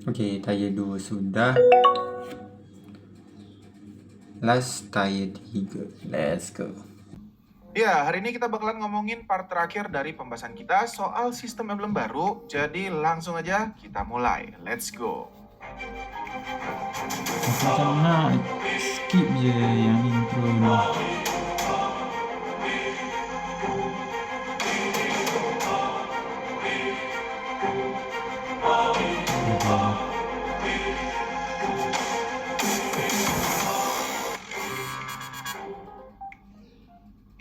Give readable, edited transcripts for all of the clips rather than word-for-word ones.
Oke, tier 2 sudah. Last tier 3. Let's go. Ya, hari ini kita bakalan ngomongin part terakhir dari pembahasan kita soal sistem emblem baru. Jadi langsung aja kita mulai. Let's go. Macam nak skip je yang intro ni.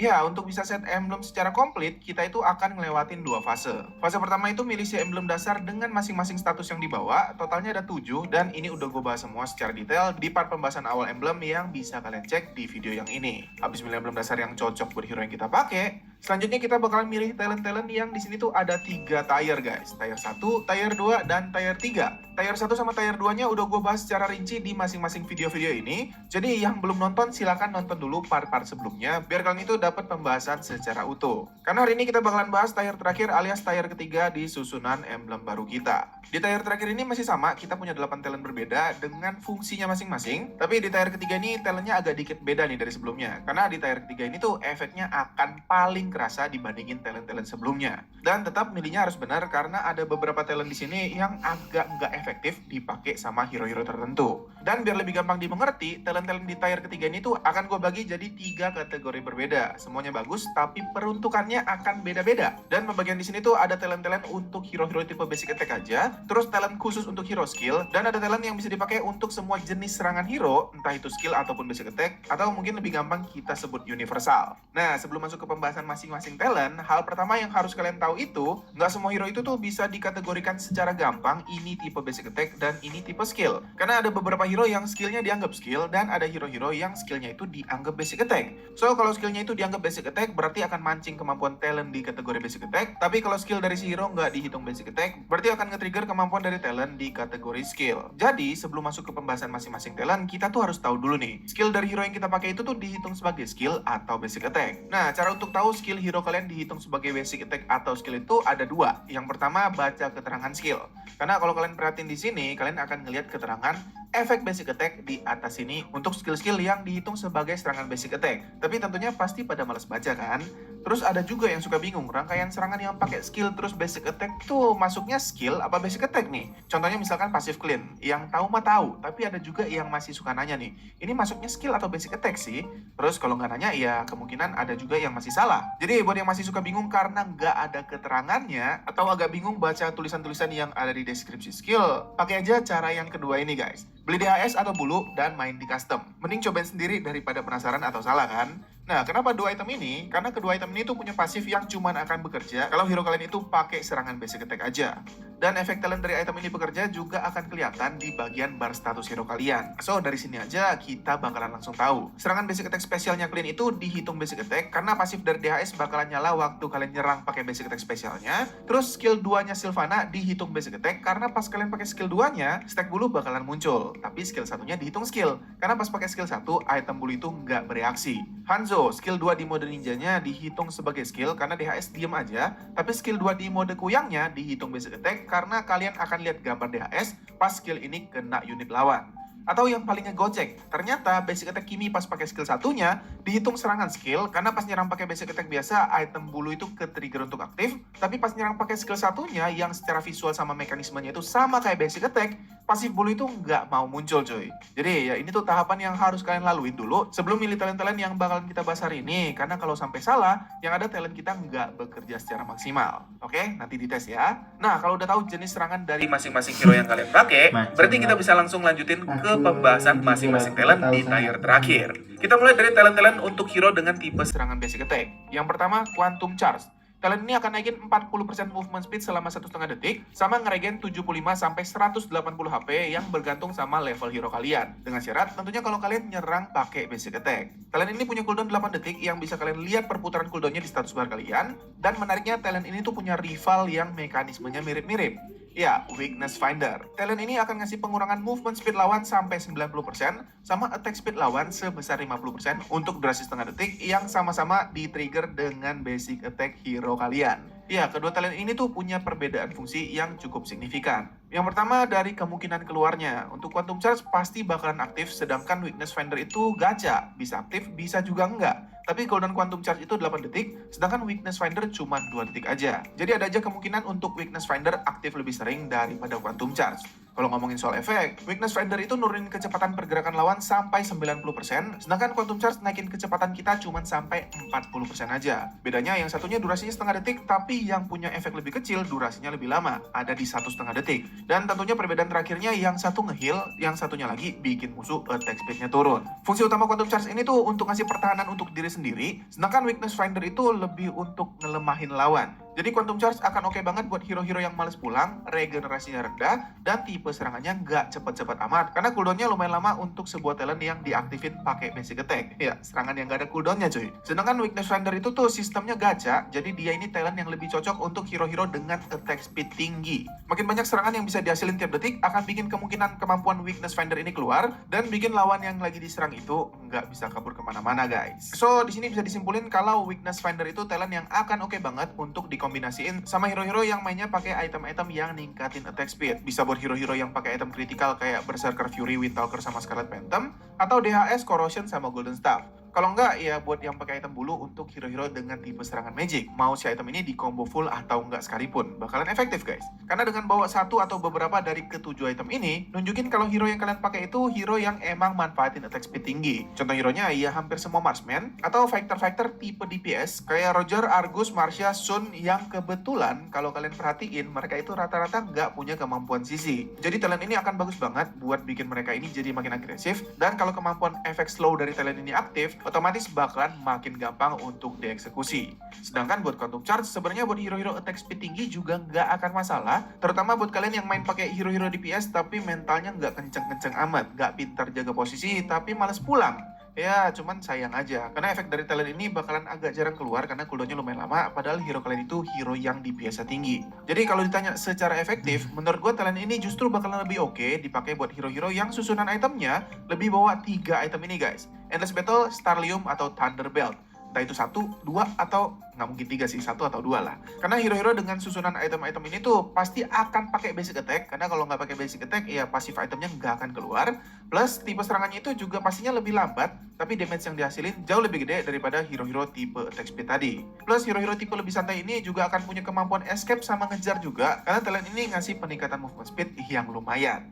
Ya, untuk bisa set emblem secara komplit, kita itu akan ngelewatin dua fase. Fase pertama itu milih si emblem dasar dengan masing-masing status yang dibawa, totalnya ada 7, dan ini udah gue bahas semua secara detail di part pembahasan awal emblem yang bisa kalian cek di video yang ini. Habis milih emblem dasar yang cocok buat hero yang kita pakai, selanjutnya kita bakalan milih talent-talent yang di sini tuh ada 3 tier guys. Tier 1, tier 2, dan tier 3. Tier 1 sama tier 2-nya udah gue bahas secara rinci di masing-masing video-video ini. Jadi yang belum nonton silahkan nonton dulu part-part sebelumnya biar kalian itu dapat pembahasan secara utuh. Karena hari ini kita bakalan bahas tier terakhir alias tier ketiga di susunan emblem baru kita. Di tier terakhir ini masih sama, kita punya 8 talent berbeda dengan fungsinya masing-masing. Tapi di tier ketiga ini talentnya agak dikit beda nih dari sebelumnya. Karena di tier ketiga ini tuh efeknya akan paling kerasa dibandingin talent-talent sebelumnya. Dan tetap milihnya harus benar karena ada beberapa talent di sini yang agak nggak efektif dipakai sama hero-hero tertentu. Dan biar lebih gampang dimengerti, talent-talent di tier ketiga ini tuh akan gue bagi jadi 3 kategori berbeda. Semuanya bagus, tapi peruntukannya akan beda-beda. Dan pembagian di sini tuh ada talent-talent untuk hero-hero tipe basic attack aja, terus talent khusus untuk hero skill, dan ada talent yang bisa dipakai untuk semua jenis serangan hero, entah itu skill ataupun basic attack, atau mungkin lebih gampang kita sebut universal. Nah, sebelum masuk ke pembahasan masing-masing talent, hal pertama yang harus kalian tahu itu, nggak semua hero itu tuh bisa dikategorikan secara gampang, ini tipe basic attack dan ini tipe skill. Karena ada beberapa hero yang skillnya dianggap skill, dan ada hero-hero yang skillnya itu dianggap basic attack. So, kalau skillnya itu dianggap basic attack, berarti akan mancing kemampuan talent di kategori basic attack. Tapi kalau skill dari si hero nggak dihitung basic attack, berarti akan nge-trigger kemampuan dari talent di kategori skill. Jadi, sebelum masuk ke pembahasan masing-masing talent, kita tuh harus tahu dulu nih, skill dari hero yang kita pakai itu tuh dihitung sebagai skill atau basic attack. Nah, cara untuk tahu skill hero kalian dihitung sebagai basic attack atau skill itu ada 2. Yang pertama, baca keterangan skill. Karena kalau kalian perhatiin di sini, kalian akan ngelihat keterangan efek basic attack di atas sini untuk skill-skill yang dihitung sebagai serangan basic attack. Tapi tentunya pasti pada malas baca kan? Terus ada juga yang suka bingung, rangkaian serangan yang pakai skill terus basic attack tuh masuknya skill apa basic attack nih? Contohnya misalkan passive clean, yang tahu mah tahu, tapi ada juga yang masih suka nanya nih, ini masuknya skill atau basic attack sih? Terus kalau nggak nanya ya kemungkinan ada juga yang masih salah. Jadi buat yang masih suka bingung karena nggak ada keterangannya, atau agak bingung baca tulisan-tulisan yang ada di deskripsi skill, pakai aja cara yang kedua ini guys. Beli DHS atau bulu dan main di custom. Mending cobain sendiri daripada penasaran atau salah kan? Nah, kenapa 2 item ini? Karena kedua item ini tuh punya pasif yang cuman akan bekerja kalau hero kalian itu pakai serangan basic attack aja. Dan efek talent dari item ini bekerja juga akan kelihatan di bagian bar status hero kalian. So, dari sini aja kita bakalan langsung tahu. Serangan basic attack spesialnya kalian itu dihitung basic attack karena pasif dari DHS bakalan nyala waktu kalian nyerang pakai basic attack spesialnya. Terus skill 2-nya Sylvana dihitung basic attack karena pas kalian pakai skill 2-nya, stack bulu bakalan muncul. Tapi skill 1-nya dihitung skill. Karena pas pakai skill 1, item bulu itu nggak bereaksi. Hanzo, skill 2 di mode ninjanya dihitung sebagai skill karena DHS diem aja, tapi skill 2 di mode kuyangnya dihitung basic attack karena kalian akan lihat gambar DHS pas skill ini kena unit lawan. Atau yang paling ngegocek, ternyata basic attack Kimi pas pakai skill satunya dihitung serangan skill karena pas nyerang pakai basic attack biasa item bulu itu ke trigger untuk aktif, tapi pas nyerang pakai skill satunya yang secara visual sama mekanismenya itu sama kayak basic attack, pasif bulu itu nggak mau muncul coy. Jadi ya ini tuh tahapan yang harus kalian laluin dulu sebelum milih talent-talent yang bakalan kita bahas hari ini, karena kalau sampai salah, yang ada talent kita nggak bekerja secara maksimal. Oke, nanti dites ya. Nah, kalau udah tahu jenis serangan dari masing-masing hero yang kalian pakai, berarti kita bisa langsung lanjutin ke pembahasan masing-masing talent di tier terakhir. Kita mulai dari talent-talent untuk hero dengan tipe serangan basic attack. Yang pertama, Quantum Charge. Talent ini akan naikin 40% movement speed selama 1,5 detik, sama ngeregen 75-180 HP yang bergantung sama level hero kalian. Dengan syarat, tentunya kalau kalian nyerang pakai basic attack. Talent ini punya cooldown 8 detik yang bisa kalian lihat perputaran cooldownnya di status bar kalian. Dan menariknya, talent ini tuh punya rival yang mekanismenya mirip-mirip. Ya, Weakness Finder. Talent ini akan ngasih pengurangan movement speed lawan sampai 90%, sama attack speed lawan sebesar 50% untuk durasi setengah detik yang sama-sama di-trigger dengan basic attack hero kalian. Ya, kedua talent ini tuh punya perbedaan fungsi yang cukup signifikan. Yang pertama dari kemungkinan keluarnya. Untuk Quantum Charge pasti bakalan aktif, sedangkan Weakness Finder itu gacha. Bisa aktif, bisa juga enggak. Tapi cooldown Quantum Charge itu 8 detik, sedangkan Weakness Finder cuma 2 detik aja. Jadi ada aja kemungkinan untuk Weakness Finder aktif lebih sering daripada Quantum Charge. Kalau ngomongin soal efek, Weakness Finder itu nurunin kecepatan pergerakan lawan sampai 90%, sedangkan Quantum Charge naikin kecepatan kita cuma sampai 40% aja. Bedanya yang satunya durasinya setengah detik, tapi yang punya efek lebih kecil durasinya lebih lama, ada di 1,5 detik. Dan tentunya perbedaan terakhirnya yang satu nge-heal, yang satunya lagi bikin musuh attack speed-nya turun. Fungsi utama Quantum Charge ini tuh untuk ngasih pertahanan untuk diri sendiri, sedangkan Weakness Finder itu lebih untuk ngelemahin lawan. Jadi Quantum Charge akan oke banget buat hero-hero yang males pulang, regenerasinya rendah, dan tipe serangannya nggak cepet-cepet amat. Karena cooldownnya lumayan lama untuk sebuah talent yang diaktifin pakai basic attack. Ya, serangan yang nggak ada cooldownnya cuy. Sedangkan Weakness Finder itu tuh sistemnya gacha, jadi dia ini talent yang lebih cocok untuk hero-hero dengan attack speed tinggi. Makin banyak serangan yang bisa dihasilin tiap detik, akan bikin kemungkinan kemampuan Weakness Finder ini keluar, dan bikin lawan yang lagi diserang itu nggak bisa kabur kemana-mana guys. So, di sini bisa disimpulin kalau Weakness Finder itu talent yang akan oke banget untuk dikombinasiin sama hero-hero yang mainnya pakai item-item yang ningkatin attack speed. Bisa buat hero-hero yang pakai item kritikal kayak Berserker Fury, Windtalker sama Scarlet Phantom, atau DHS, Corrosion sama Golden Staff. Kalau enggak, ya buat yang pakai item bulu untuk hero-hero dengan tipe serangan magic. Mau si item ini di combo full atau enggak sekalipun, bakalan efektif guys. Karena dengan bawa satu atau beberapa dari ketujuh item ini, nunjukin kalau hero yang kalian pakai itu hero yang emang manfaatin attack speed tinggi. Contoh hero-nya ya hampir semua marksman, atau fighter-fighter tipe DPS, kayak Roger, Argus, Marcia, Sun, yang kebetulan kalau kalian perhatiin, mereka itu rata-rata nggak punya kemampuan CC. Jadi talent ini akan bagus banget buat bikin mereka ini jadi makin agresif, dan kalau kemampuan efek slow dari talent ini aktif, otomatis bakalan makin gampang untuk dieksekusi. Sedangkan buat Quantum Charge, sebenarnya buat hero-hero attack speed tinggi juga nggak akan masalah, terutama buat kalian yang main pakai hero-hero DPS tapi mentalnya nggak kenceng-kenceng amat, nggak pintar jaga posisi tapi males pulang. Ya, cuman sayang aja, karena efek dari talent ini bakalan agak jarang keluar karena cooldownnya lumayan lama, padahal hero kalian itu hero yang DPS tinggi. Jadi kalau ditanya secara efektif, menurut gue talent ini justru bakalan lebih oke dipakai buat hero-hero yang susunan itemnya lebih bawa 3 item ini guys. Endless Battle, Starlium, atau Thunderbelt. Entah itu 1, 2, atau nggak mungkin 3 sih, 1 atau 2 lah. Karena hero-hero dengan susunan item-item ini tuh pasti akan pakai basic attack, karena kalau nggak pakai basic attack, ya pasif itemnya nggak akan keluar. Plus, tipe serangannya itu juga pastinya lebih lambat, tapi damage yang dihasilin jauh lebih gede daripada hero-hero tipe attack speed tadi. Plus, hero-hero tipe lebih santai ini juga akan punya kemampuan escape sama ngejar juga, karena talent ini ngasih peningkatan movement speed yang lumayan.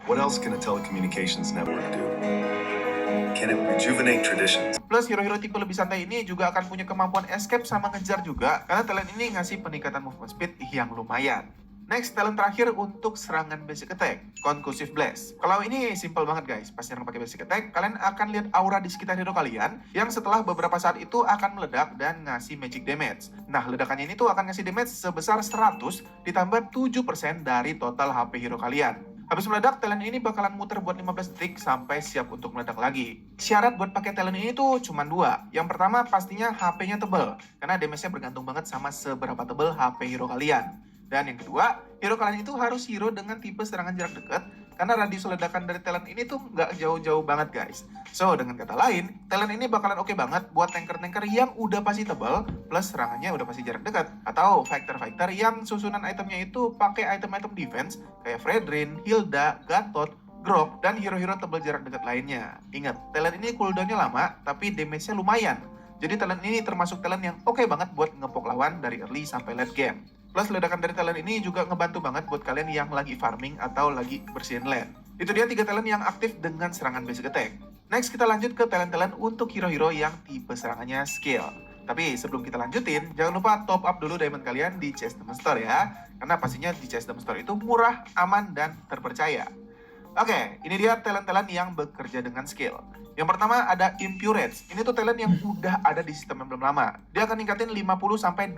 What else can a telecommunications network do? Can it rejuvenate traditions? Plus, hero-hero tipe lebih santai ini juga akan punya kemampuan escape sama ngejar juga, karena talent ini ngasih peningkatan movement speed yang lumayan. Next, talent terakhir untuk serangan basic attack, Concussive Blast. Kalau ini simple banget guys, pas nyerang pakai basic attack, kalian akan lihat aura di sekitar hero kalian, yang setelah beberapa saat itu akan meledak dan ngasih magic damage. Nah, ledakannya ini tuh akan ngasih damage sebesar 100, ditambah 7% dari total HP hero kalian. Habis meledak, talent ini bakalan muter buat 15 detik sampai siap untuk meledak lagi. Syarat buat pakai talent ini tuh cuma 2. Yang pertama pastinya HP-nya tebel, karena damage-nya bergantung banget sama seberapa tebel HP hero kalian. Dan yang kedua, hero kalian itu harus hero dengan tipe serangan jarak dekat, karena radius ledakan dari talent ini tuh nggak jauh-jauh banget guys. So, dengan kata lain, talent ini bakalan oke banget buat tanker-tanker yang udah pasti tebal, plus serangannya udah pasti jarak dekat. Atau fighter-fighter yang susunan itemnya itu pakai item-item defense, kayak Fredrin, Hilda, Gatot, Grok, dan hero-hero tebal jarak dekat lainnya. Ingat, talent ini cooldownnya lama, tapi damage-nya lumayan. Jadi talent ini termasuk talent yang oke banget buat ngepok lawan dari early sampai late game. Plus ledakan dari talent ini juga ngebantu banget buat kalian yang lagi farming atau lagi bersihin lane. Itu dia 3 talent yang aktif dengan serangan basic attack. Next kita lanjut ke talent-talent untuk hero-hero yang tipe serangannya skill. Tapi sebelum kita lanjutin, jangan lupa top up dulu diamond kalian di Chess Diamond Store ya. Karena pastinya di Chess Diamond Store itu murah, aman, dan terpercaya. Oke, ini dia talent-talent yang bekerja dengan skill. Yang pertama ada Impurage. Ini tuh talent yang udah ada di sistem yang belum lama. Dia akan ningkatin 50-280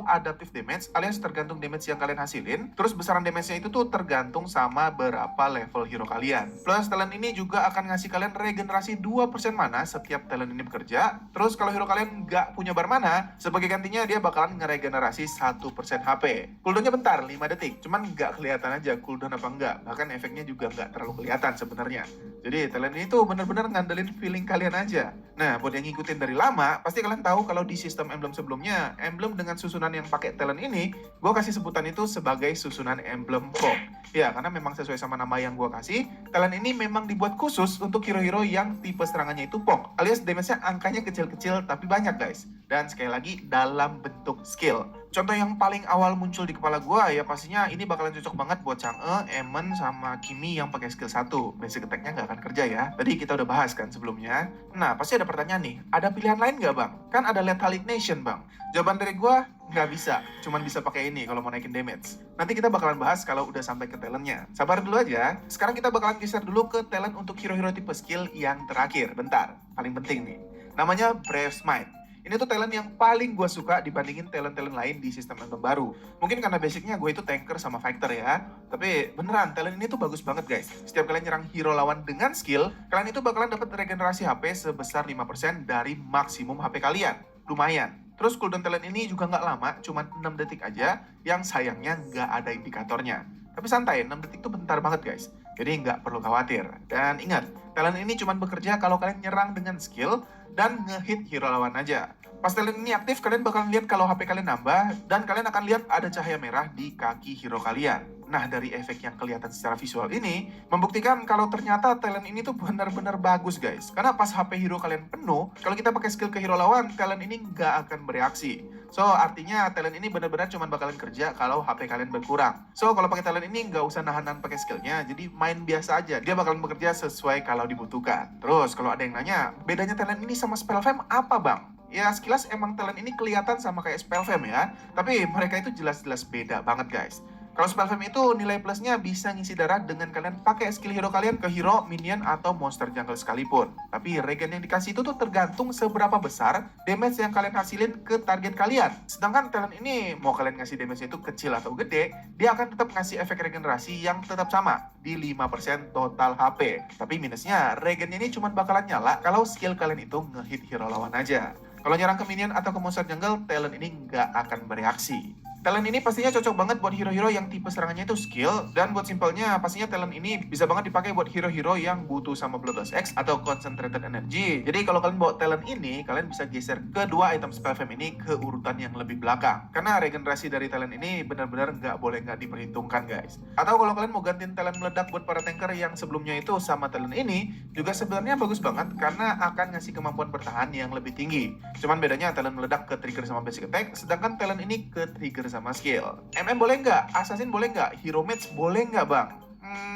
adaptive damage, alias tergantung damage yang kalian hasilin. Terus besaran damage-nya itu tuh tergantung sama berapa level hero kalian. Plus talent ini juga akan ngasih kalian regenerasi 2% mana setiap talent ini bekerja. Terus kalau hero kalian nggak punya bar mana, sebagai gantinya dia bakalan ngeregenerasi 1% HP. Cooldownnya bentar, 5 detik. Cuman nggak kelihatan aja cooldown apa enggak. Bahkan efeknya juga nggak terlalu kelihatan sebenarnya. Jadi talent ini tuh bener-bener ngandelin feeling kalian aja. Nah, buat yang ngikutin dari lama, pasti kalian tahu kalau di sistem emblem sebelumnya, emblem dengan susunan yang pakai talent ini, gue kasih sebutan itu sebagai susunan emblem Pog. Ya, karena memang sesuai sama nama yang gue kasih, talent ini memang dibuat khusus untuk hero-hero yang tipe serangannya itu Pog, alias damage-nya angkanya kecil-kecil tapi banyak guys. Dan sekali lagi, dalam bentuk skill. Contoh yang paling awal muncul di kepala gue ya pastinya ini bakalan cocok banget buat Chang'e, Emen, sama Kimi yang pakai skill 1. Basic attack-nya nggak akan kerja ya. Tadi kita udah bahas kan sebelumnya. Nah, pasti ada pertanyaan nih, ada pilihan lain nggak bang? Kan ada Lethal Ignition bang. Jawaban dari gue, nggak bisa. Cuman bisa pakai ini kalau mau naikin damage. Nanti kita bakalan bahas kalau udah sampai ke talentnya. Sabar dulu aja. Sekarang kita bakalan geser dulu ke talent untuk hero-hero tipe skill yang terakhir. Bentar, paling penting nih. Namanya Brave Smite. Ini tuh talent yang paling gue suka dibandingin talent-talent lain di sistem emblem baru. Mungkin karena basicnya gue itu tanker sama fighter ya. Tapi beneran, talent ini tuh bagus banget guys. Setiap kalian nyerang hero lawan dengan skill, kalian itu bakalan dapat regenerasi HP sebesar 5% dari maksimum HP kalian. Lumayan. Terus cooldown talent ini juga nggak lama, cuma 6 detik aja, yang sayangnya nggak ada indikatornya. Tapi santai, 6 detik itu bentar banget guys. Jadi nggak perlu khawatir. Dan ingat, talent ini cuma bekerja kalau kalian nyerang dengan skill dan ngehit hero lawan aja. Pas talent ini aktif, kalian bakalan lihat kalau HP kalian nambah, dan kalian akan lihat ada cahaya merah di kaki hero kalian. Nah, dari efek yang kelihatan secara visual ini, membuktikan kalau ternyata talent ini tuh benar-benar bagus guys. Karena pas HP hero kalian penuh, kalau kita pakai skill ke hero lawan, talent ini nggak akan bereaksi. So, artinya talent ini benar-benar cuma bakalan kerja kalau HP kalian berkurang. So, kalau pakai talent ini nggak usah nahan-nahan pakai skillnya, jadi main biasa aja. Dia bakalan bekerja sesuai kalau dibutuhkan. Terus, kalau ada yang nanya, bedanya talent ini sama spell fam apa bang? Ya sekilas emang talent ini kelihatan sama kayak spell fam ya, tapi mereka itu jelas-jelas beda banget guys. Kalau spell fam itu nilai plusnya bisa ngisi darah dengan kalian pakai skill hero kalian ke hero, minion, atau monster jungle sekalipun. Tapi regen yang dikasih itu tuh tergantung seberapa besar damage yang kalian hasilin ke target kalian. Sedangkan talent ini mau kalian ngasih damage itu kecil atau gede, dia akan tetap ngasih efek regenerasi yang tetap sama di 5% total HP. Tapi minusnya regennya ini cuma bakalan nyala kalau skill kalian itu ngehit hero lawan aja. Kalau nyerang ke minion atau ke monster jungle, talent ini nggak akan bereaksi. Talent ini pastinya cocok banget buat hero-hero yang tipe serangannya itu skill, dan buat simpelnya pastinya talent ini bisa banget dipakai buat hero-hero yang butuh sama Bloodlust X atau Concentrated Energy. Jadi kalau kalian bawa talent ini, kalian bisa geser kedua item spell fam ini ke urutan yang lebih belakang. Karena regenerasi dari talent ini benar-benar nggak boleh nggak diperhitungkan guys. Atau kalau kalian mau gantiin talent meledak buat para tanker yang sebelumnya itu sama talent ini, juga sebenarnya bagus banget karena akan ngasih kemampuan bertahan yang lebih tinggi. Cuman bedanya talent meledak ke trigger sama basic attack, sedangkan talent ini ke trigger sama skill. MM boleh nggak? Assassin boleh nggak? Hero Mage boleh nggak bang?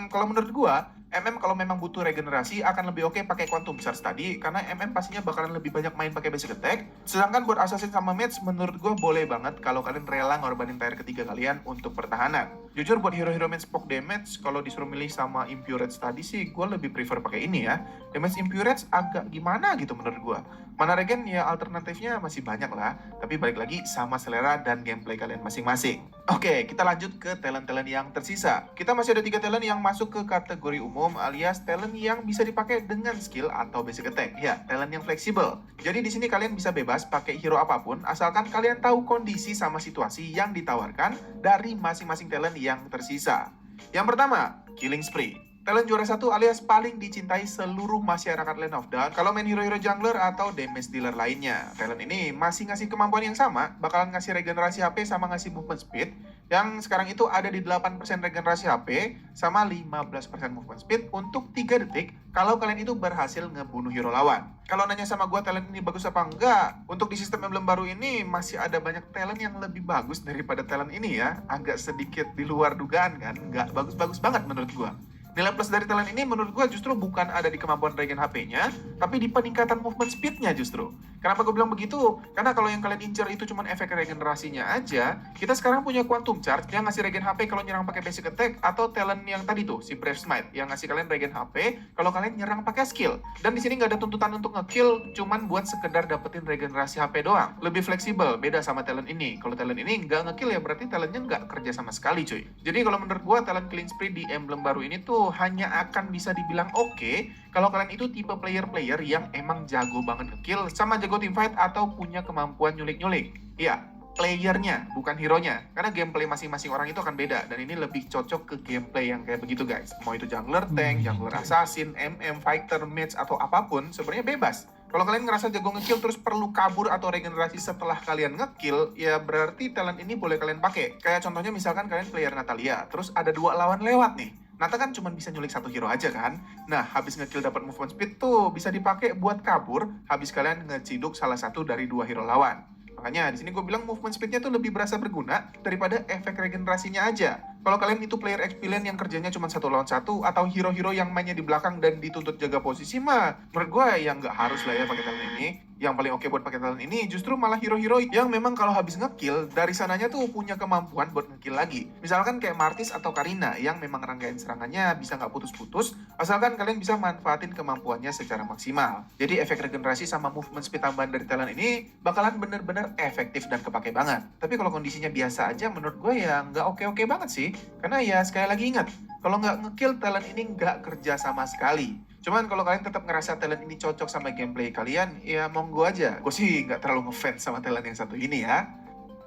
Kalau menurut gua, MM kalau memang butuh regenerasi akan lebih oke pakai Quantum Charge tadi, karena MM pastinya bakalan lebih banyak main pakai basic attack. Sedangkan buat Assassin sama Mage menurut gua boleh banget kalau kalian rela ngorbanin tier ketiga kalian untuk pertahanan. Jujur buat hero-hero main poke damage, kalau disuruh milih sama Impurage tadi sih gua lebih prefer pakai ini ya. Damage Impurage agak gimana gitu menurut gua. Mana regen ya alternatifnya masih banyak lah, tapi balik lagi sama selera dan gameplay kalian masing-masing. Oke, kita lanjut ke talent-talent yang tersisa. Kita masih ada 3 talent yang masuk ke kategori umum alias talent yang bisa dipakai dengan skill atau basic attack. Ya, talent yang fleksibel. Jadi di sini kalian bisa bebas pakai hero apapun asalkan kalian tahu kondisi sama situasi yang ditawarkan dari masing-masing talent yang tersisa. Yang pertama, Killing Spree. Talent juara 1 alias paling dicintai seluruh masyarakat Land of Dawn kalau main hero-hero jungler atau damage dealer lainnya. Talent ini masih ngasih kemampuan yang sama, bakalan ngasih regenerasi HP sama ngasih movement speed, yang sekarang itu ada di 8% regenerasi HP sama 15% movement speed untuk 3 detik kalau kalian itu berhasil ngebunuh hero lawan. Kalau nanya sama gue talent ini bagus apa enggak, untuk di sistem emblem baru ini masih ada banyak talent yang lebih bagus daripada talent ini ya. Agak sedikit di luar dugaan kan, nggak bagus-bagus banget menurut gue. Nilai plus dari talent ini menurut gue justru bukan ada di kemampuan regen HP-nya, tapi di peningkatan movement speed-nya justru. Kenapa gue bilang begitu? Karena kalau yang kalian incer itu cuma efek regenerasinya aja, kita sekarang punya Quantum Charge yang ngasih regen HP kalau nyerang pakai basic attack, atau talent yang tadi tuh, si Brave Smite, yang ngasih kalian regen HP kalau kalian nyerang pakai skill. Dan di sini nggak ada tuntutan untuk nge-kill, cuman buat sekedar dapetin regenerasi HP doang. Lebih fleksibel, beda sama talent ini. Kalau talent ini nggak nge-kill ya berarti talentnya nggak kerja sama sekali cuy. Jadi kalau menurut gue talent Killing Spree di emblem baru ini tuh hanya akan bisa dibilang oke kalau kalian itu tipe player-player yang emang jago banget nge-kill sama jago teamfight atau punya kemampuan nyulik-nyulik. Iya, playernya, bukan hero-nya. Karena gameplay masing-masing orang itu akan beda, dan ini lebih cocok ke gameplay yang kayak begitu guys. Mau itu jungler tank, jungler assassin, MM, fighter, mage, atau apapun, sebenarnya bebas. Kalau kalian ngerasa jago ngekill terus perlu kabur atau regenerasi setelah kalian ngekill, ya berarti talent ini boleh kalian pakai. Kayak contohnya misalkan kalian player Natalia, terus ada 2 lawan lewat nih. Nata kan cuma bisa nyulik 1 hero aja kan. Nah, habis ngekill dapat movement speed tuh bisa dipakai buat kabur habis kalian ngeciduk salah satu dari 2 hero lawan. Makanya di sini gue bilang movement speednya tuh lebih berasa berguna daripada efek regenerasinya aja. Kalau kalian itu player experience yang kerjanya cuma 1 lawan 1 atau hero-hero yang mainnya di belakang dan dituntut jaga posisi mah, menurut gue ya nggak harus lah ya pakai talent ini. Yang paling oke buat pakai talent ini justru malah hero-hero yang memang kalau habis ngekill dari sananya tuh punya kemampuan buat ngekill lagi. Misalkan kayak Martis atau Karina yang memang rangkaian serangannya bisa nggak putus-putus, asalkan kalian bisa manfaatin kemampuannya secara maksimal. Jadi efek regenerasi sama movement speed tambahan dari talent ini bakalan bener-bener efektif dan kepake banget. Tapi kalau kondisinya biasa aja menurut gue ya nggak oke-oke banget sih. Karena ya sekali lagi ingat, kalau nggak ngekill talent ini nggak kerja sama sekali. Cuman kalau kalian tetap ngerasa talent ini cocok sama gameplay kalian, ya monggo aja. Gue sih nggak terlalu ngefans sama talent yang satu ini ya.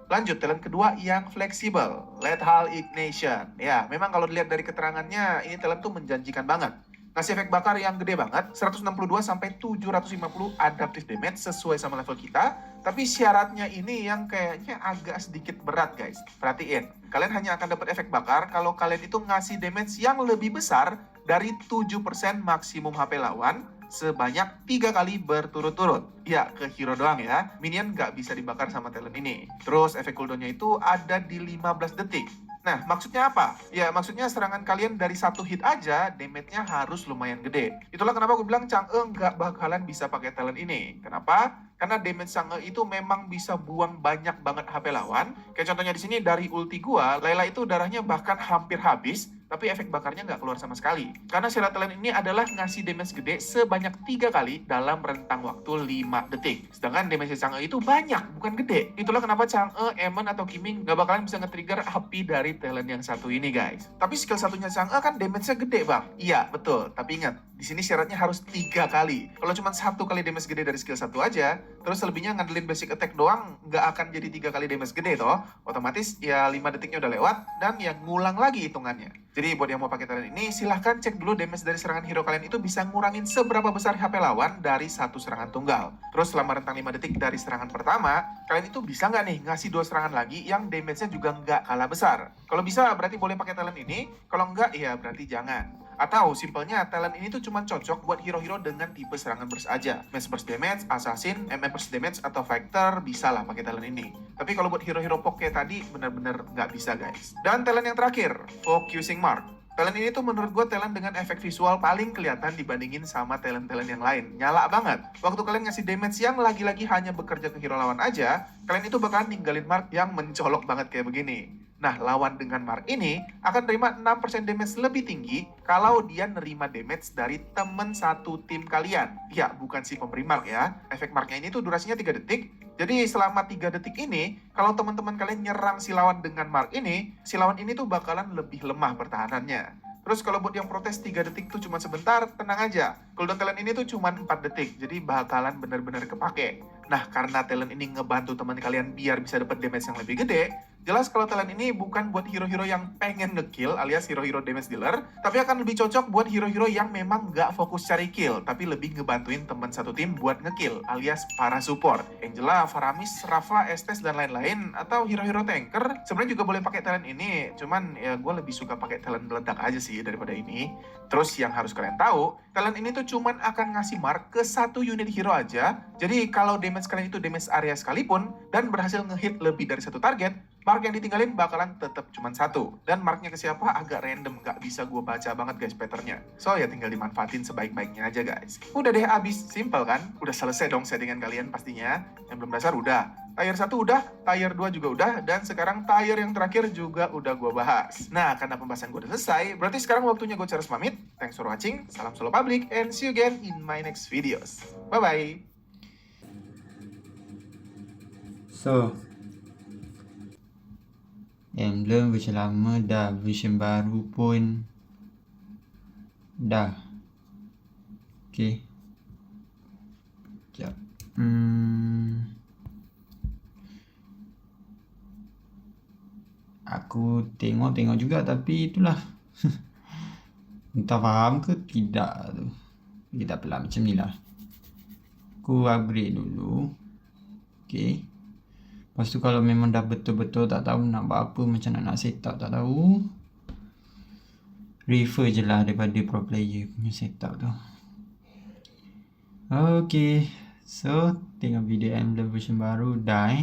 Lanjut, talent kedua yang fleksibel, Lethal Ignition. Ya, memang kalau dilihat dari keterangannya, ini talent tuh menjanjikan banget. Ngasih efek bakar yang gede banget, 162 sampai 750 adaptive damage sesuai sama level kita. Tapi syaratnya ini yang kayaknya agak sedikit berat guys. Perhatiin, kalian hanya akan dapat efek bakar kalau kalian itu ngasih damage yang lebih besar dari 7% maksimum HP lawan sebanyak 3 kali berturut-turut. Ya, ke hero doang ya. Minion nggak bisa dibakar sama talent ini. Terus efek cooldownnya itu ada di 15 detik. Nah, maksudnya apa? Ya, maksudnya serangan kalian dari 1 hit aja, damage-nya harus lumayan gede. Itulah kenapa gue bilang Chang'e nggak bakalan bisa pakai talent ini. Kenapa? Karena damage Chang'e itu memang bisa buang banyak banget HP lawan. Kayak contohnya di sini dari ulti gua, Layla itu darahnya bahkan hampir habis, tapi efek bakarnya nggak keluar sama sekali. Karena syarat talent ini adalah ngasih damage gede sebanyak 3 kali dalam rentang waktu 5 detik. Sedangkan damage Chang'e itu banyak, bukan gede. Itulah kenapa Chang'e, Eamon, atau Kiming nggak bakalan bisa nge-trigger api dari talent yang satu ini guys. Tapi skill satunya Chang'e kan damage-nya gede bang. Iya, betul. Tapi ingat, di sini syaratnya harus 3 kali. Kalau cuma 1 kali damage gede dari skill 1 aja, terus selebihnya ngandelin basic attack doang, nggak akan jadi 3 kali damage gede toh. Otomatis ya 5 detiknya udah lewat, dan ya ngulang lagi hitungannya. Jadi buat yang mau pakai talent ini, silahkan cek dulu damage dari serangan hero kalian itu bisa ngurangin seberapa besar HP lawan dari 1 serangan tunggal. Terus selama rentang 5 detik dari serangan pertama, kalian itu bisa nggak nih ngasih 2 serangan lagi yang damage-nya juga nggak kalah besar. Kalau bisa berarti boleh pakai talent ini, kalau nggak ya berarti jangan. Atau simpelnya talent ini tuh cuma cocok buat hero-hero dengan tipe serangan burst aja. Mass burst damage, assassin, MM burst damage, atau fighter bisa lah pakai talent ini. Tapi kalau buat hero-hero pok kayak tadi bener-bener nggak bisa guys. Dan talent yang terakhir, Focusing Mark. Talent ini tuh menurut gue talent dengan efek visual paling kelihatan dibandingin sama talent-talent yang lain. Nyala banget. Waktu kalian ngasih damage yang lagi-lagi hanya bekerja ke hero lawan aja, kalian itu bakalan ninggalin mark yang mencolok banget kayak begini. Nah, lawan dengan mark ini akan terima 6% damage lebih tinggi kalau dia nerima damage dari temen satu tim kalian. Ya, bukan si pemberi mark ya. Efek marknya ini tuh durasinya 3 detik. Jadi selama 3 detik ini, kalau teman-teman kalian nyerang si lawan dengan mark ini, si lawan ini tuh bakalan lebih lemah pertahanannya. Terus kalau buat yang protes 3 detik tuh cuma sebentar, tenang aja. Cooldown talent ini tuh cuma 4 detik, jadi bakalan bener-bener kepake. Nah, karena talent ini ngebantu teman kalian biar bisa dapat damage yang lebih gede, jelas kalau talent ini bukan buat hero-hero yang pengen nge-kill alias hero-hero damage dealer, tapi akan lebih cocok buat hero-hero yang memang nggak fokus cari kill, tapi lebih ngebantuin teman satu tim buat nge-kill alias para support. Angela, Faramis, Rafa, Estes, dan lain-lain, atau hero-hero tanker, sebenarnya juga boleh pakai talent ini, cuman ya gue lebih suka pakai talent meledak aja sih daripada ini. Terus yang harus kalian tahu, talent ini tuh cuman akan ngasih mark ke 1 unit hero aja, jadi kalau damage kalian itu damage area sekalipun, dan berhasil ngehit lebih dari 1 target, mark yang ditinggalin bakalan tetap cuma 1. Dan marknya ke siapa agak random, nggak bisa gue baca banget guys patternnya. So ya tinggal dimanfaatin sebaik-baiknya aja guys. Udah deh abis, simple kan? Udah selesai dong settingan kalian pastinya. Yang belum dasar udah. Tier 1 udah, tier 2 juga udah, dan sekarang tier yang terakhir juga udah gue bahas. Nah, karena pembahasan gue udah selesai, berarti sekarang waktunya gue harus pamit. Thanks for watching, salam solo public, and see you again in my next videos. Bye-bye! So, emblem version lama dah, version baru pun dah. Okay. Sekejap. Aku tengok juga, tapi itulah. Entah faham ke tidak tu. Kita pelan macam ni lah. Aku upgrade dulu. Okay. Lepas tu kalau memang dah betul-betul tak tahu nak buat apa, macam nak setup tak tahu, refer je lah daripada pro player punya setup tu. Okay. So tengok video emblem version baru dah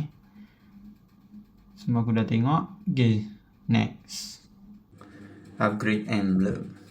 semua aku dah tengok. Okay, next, upgrade emblem.